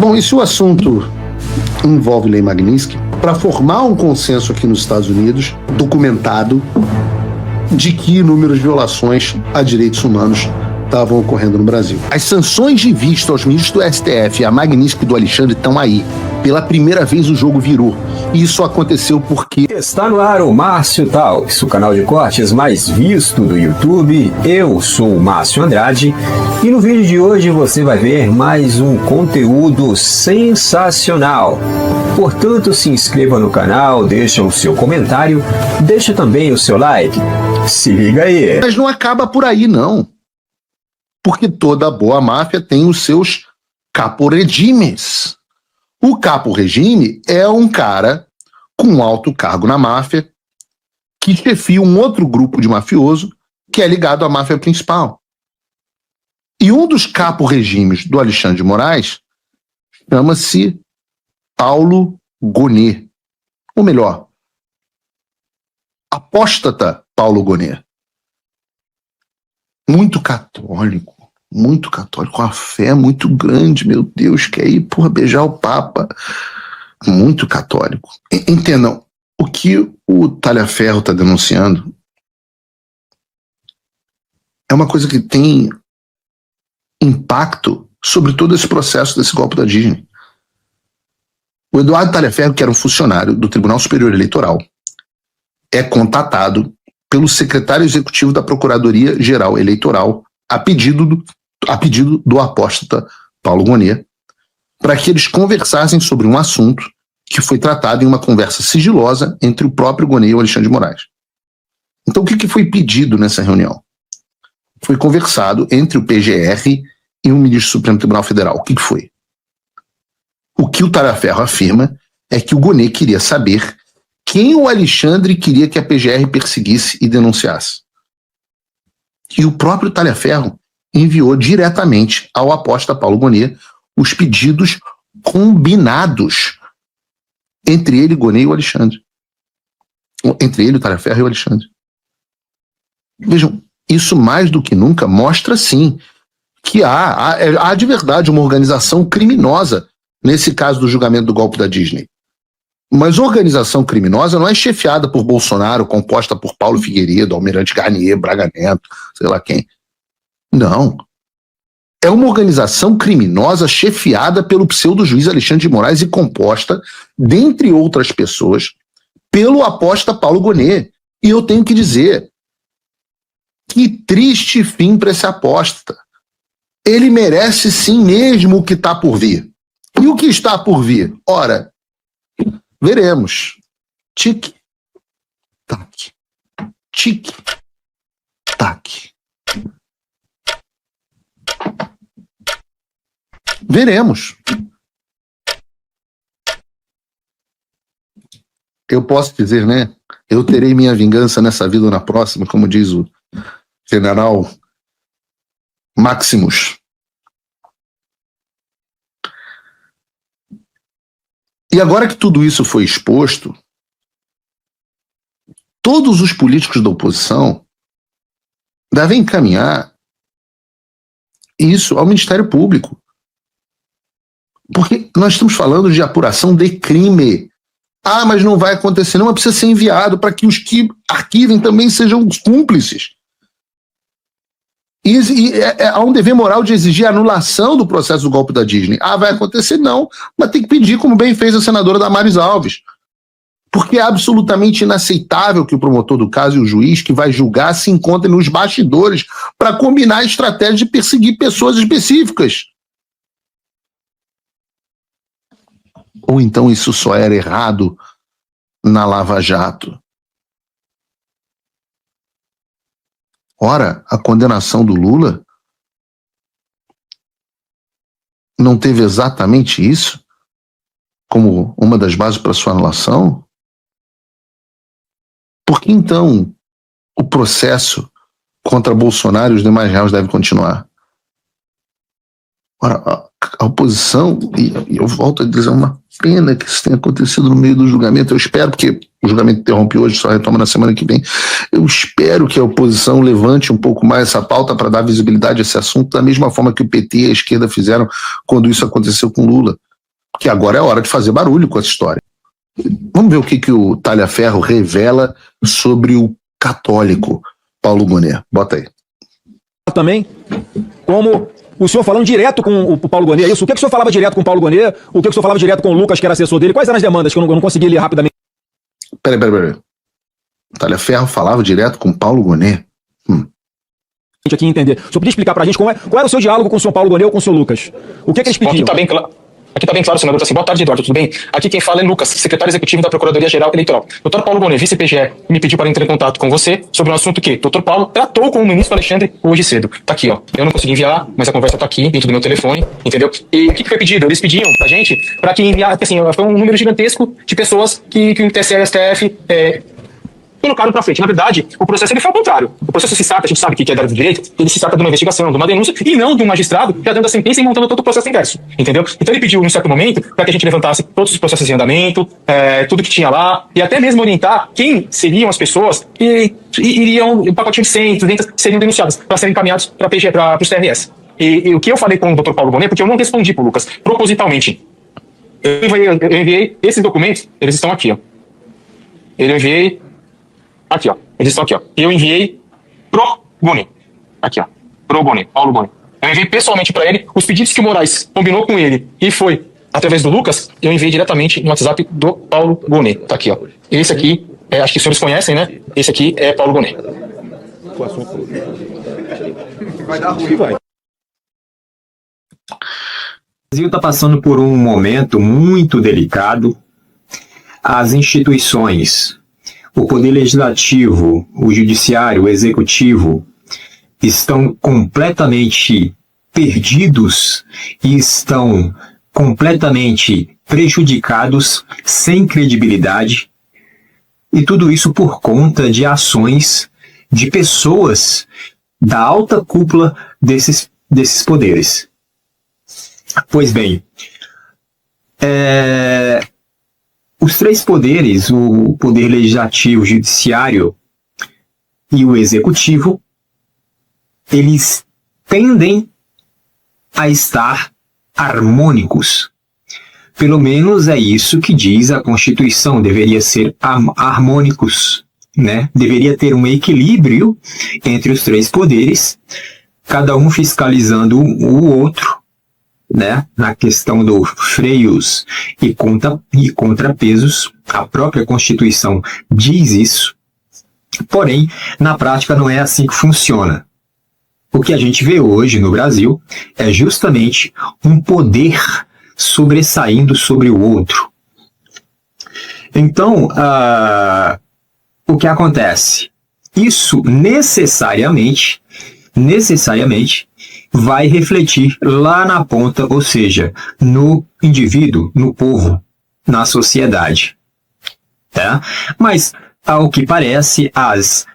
Bom, e se o assunto envolve Lei Magnitsky, para formar um consenso aqui nos Estados Unidos, documentado, de que inúmeras violações a direitos humanos estavam ocorrendo no Brasil. As sanções de vista aos ministros do STF e a Magnitsky do Alexandre estão aí. Pela primeira vez o jogo virou. E isso aconteceu porque... Está no ar o Márcio Talks, o canal de cortes mais visto do YouTube. Eu sou o Márcio Andrade e no vídeo de hoje você vai ver mais um conteúdo sensacional. Portanto, se inscreva no canal, deixa o seu comentário, deixa também o seu like. Se liga aí. Mas não acaba por aí, não. Porque toda boa máfia tem os seus capo-regimes. O capo-regime é um cara com alto cargo na máfia que chefia um outro grupo de mafioso que é ligado à máfia principal. E um dos capo-regimes do Alexandre de Moraes chama-se Paulo Gonet. Ou melhor, apóstata Paulo Gonet. Muito católico, uma fé muito grande, meu Deus, quer ir, beijar o Papa. Muito católico. Entendam, o que o Talhaferro está denunciando é uma coisa que tem impacto sobre todo esse processo desse golpe da Disney. O Eduardo Talhaferro, que era um funcionário do Tribunal Superior Eleitoral, é contatado pelo secretário executivo da Procuradoria-Geral Eleitoral, a pedido do apóstata Paulo Gonet, para que eles conversassem sobre um assunto que foi tratado em uma conversa sigilosa entre o próprio Gonet e o Alexandre de Moraes. Então, o que foi pedido nessa reunião? Foi conversado entre o PGR e o ministro do Supremo Tribunal Federal. O que foi? O que o Talhaferro afirma é que o Gonet queria saber quem o Alexandre queria que a PGR perseguisse e denunciasse. E o próprio Talhaferro enviou diretamente ao apóstata Paulo Gonet os pedidos combinados entre ele, Gonet e o Alexandre. Entre ele, o Talhaferro e o Alexandre. Vejam, isso mais do que nunca mostra, sim, que há de verdade uma organização criminosa nesse caso do julgamento do golpe da Disney. Mas organização criminosa não é chefiada por Bolsonaro, composta por Paulo Figueiredo, Almirante Garnier, Braga Neto, sei lá quem. Não. É uma organização criminosa chefiada pelo pseudo-juiz Alexandre de Moraes e composta, dentre outras pessoas, pelo apóstata Paulo Gonet. E eu tenho que dizer, que triste fim para esse apóstata. Ele merece sim mesmo o que está por vir. E o que está por vir? Ora, veremos. Tic, tac. Tic, tac. Veremos. Eu posso dizer, né? Eu terei minha vingança nessa vida ou na próxima, como diz o general Maximus. E agora que tudo isso foi exposto, todos os políticos da oposição devem encaminhar isso ao Ministério Público. Porque nós estamos falando de apuração de crime. Ah, mas não vai acontecer, não, mas precisa ser enviado para que os que arquivem também sejam os cúmplices. Há um dever moral de exigir a anulação do processo do golpe da Disney. Ah, vai acontecer? Não, mas tem que pedir, como bem fez a senadora Damares Alves. Porque é absolutamente inaceitável que o promotor do caso e o juiz que vai julgar se encontrem nos bastidores para combinar a estratégia de perseguir pessoas específicas. Ou então isso só era errado na Lava Jato? Ora, a condenação do Lula não teve exatamente isso como uma das bases para sua anulação? Por que então o processo contra Bolsonaro e os demais réus deve continuar? Ora, a oposição, e eu volto a dizer, é uma pena que isso tenha acontecido no meio do julgamento. Eu espero, porque o julgamento interrompe hoje, só retoma na semana que vem, eu espero que a oposição levante um pouco mais essa pauta para dar visibilidade a esse assunto, da mesma forma que o PT e a esquerda fizeram quando isso aconteceu com Lula. que agora é hora de fazer barulho com essa história. Vamos ver o que o Talhaferro revela sobre o católico Paulo Gonet. Bota aí. Também, como o senhor falando direto com o Paulo Gonet, isso? O que o senhor falava direto com o Paulo Gonet? O que o senhor falava direto com o Lucas, que era assessor dele? Quais eram as demandas que eu não consegui ler rapidamente? Peraí. O Talhaferro falava direto com o Paulo Gonet? Aqui entender. O senhor podia explicar pra gente qual era o seu diálogo com o senhor Paulo Gonet ou com o senhor Lucas? O que eles pediam? Aqui tá bem claro, senador. Assim, boa tarde, Eduardo, tudo bem? Aqui quem fala é Lucas, secretário executivo da Procuradoria-Geral Eleitoral. Dr. Paulo Gonet, vice-PGE, me pediu para entrar em contato com você sobre um assunto que Dr. Paulo tratou com o ministro Alexandre hoje cedo. Tá aqui, ó. Eu não consegui enviar, mas a conversa tá aqui, dentro do meu telefone, entendeu? E o que foi pedido? Eles pediam pra gente, pra que enviar, assim, foi um número gigantesco de pessoas que o TSE e o STF colocaram pra frente. Na verdade, o processo ele foi ao contrário. O processo se trata, a gente sabe que é da área do direito, ele se trata de uma investigação, de uma denúncia, e não de um magistrado já dando a sentença e montando todo o processo inverso. Entendeu? Então ele pediu, em um certo momento, para que a gente levantasse todos os processos em andamento, tudo que tinha lá, e até mesmo orientar quem seriam as pessoas que iriam, um pacotinho de 100, 200, seriam denunciadas, para serem encaminhados para os TRS. E o que eu falei com o Dr. Paulo Gonet, porque eu não respondi pro Lucas, propositalmente. Eu enviei esses documentos, eles estão aqui, ó. Eu enviei. Aqui, ó. Eles estão aqui, ó. Eu enviei pro Gonet. Aqui, ó. Pro Gonet, Paulo Gonet. Eu enviei pessoalmente para ele os pedidos que o Moraes combinou com ele e foi através do Lucas. Eu enviei diretamente no WhatsApp do Paulo Gonet. Tá aqui, ó. Esse aqui, acho que os senhores conhecem, né? Esse aqui é Paulo Gonet. Vai dar ruim, vai. O Brasil está passando por um momento muito delicado. As instituições, o Poder Legislativo, o Judiciário, o Executivo, estão completamente perdidos e estão completamente prejudicados, sem credibilidade, e tudo isso por conta de ações de pessoas da alta cúpula desses poderes. Pois bem, os três poderes, o Poder Legislativo, o Judiciário e o Executivo, eles tendem a estar harmônicos. Pelo menos é isso que diz a Constituição, deveria ser harmônicos, né? Deveria ter um equilíbrio entre os três poderes, cada um fiscalizando o outro, né, na questão dos freios e contrapesos. A própria Constituição diz isso, porém, na prática não é assim que funciona. O que a gente vê hoje no Brasil é justamente um poder sobressaindo sobre o outro. Então, o que acontece? Isso necessariamente vai refletir lá na ponta, ou seja, no indivíduo, no povo, na sociedade. Tá? Mas, ao que parece, as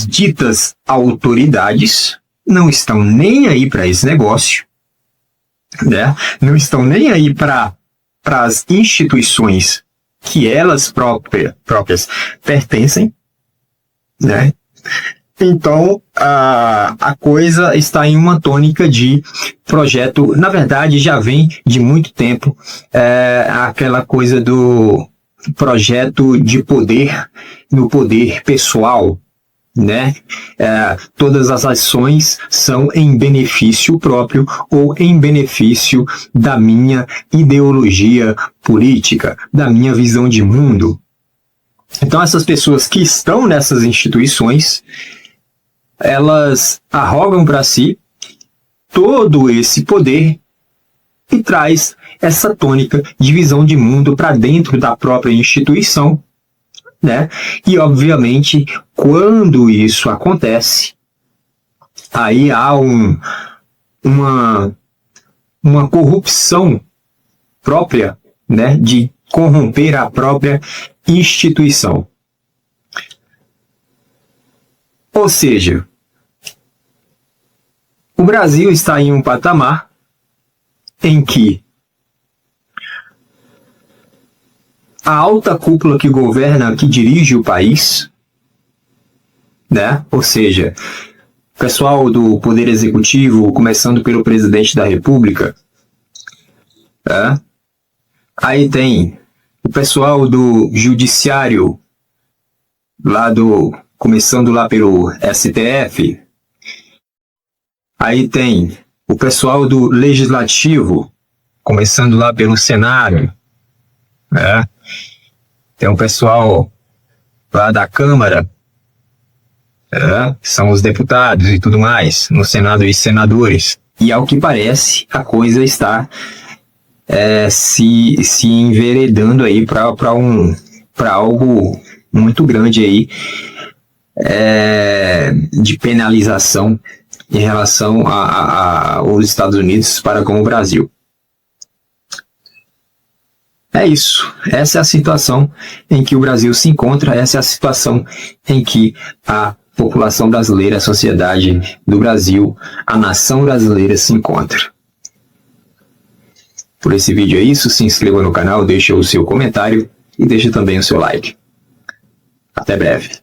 ditas autoridades não estão nem aí para esse negócio, né? Não estão nem aí para as instituições que elas próprias pertencem, né? Então, a coisa está em uma tônica de projeto, na verdade já vem de muito tempo, aquela coisa do projeto de poder no poder pessoal, né? Todas as ações são em benefício próprio ou em benefício da minha ideologia política, da minha visão de mundo. Então, essas pessoas que estão nessas instituições, elas arrogam para si todo esse poder e traz essa tônica de visão de mundo para dentro da própria instituição, né? E, obviamente, quando isso acontece, aí há uma corrupção própria, né? De corromper a própria instituição. Ou seja, o Brasil está em um patamar em que a alta cúpula que governa, que dirige o país, né? Ou seja, o pessoal do Poder Executivo, começando pelo Presidente da República, Aí tem o pessoal do judiciário, começando lá pelo STF. Aí tem o pessoal do legislativo, começando lá pelo Senado. Né? Tem o pessoal lá da Câmara, que são os deputados e tudo mais, no Senado e senadores. E ao que parece, a coisa está se enveredando aí para algo muito grande aí, de penalização em relação aos Estados Unidos para com o Brasil. É isso. Essa é a situação em que o Brasil se encontra, essa é a situação em que a população brasileira, a sociedade do Brasil, a nação brasileira se encontra. Por esse vídeo é isso, se inscreva no canal, deixe o seu comentário e deixe também o seu like. Até breve.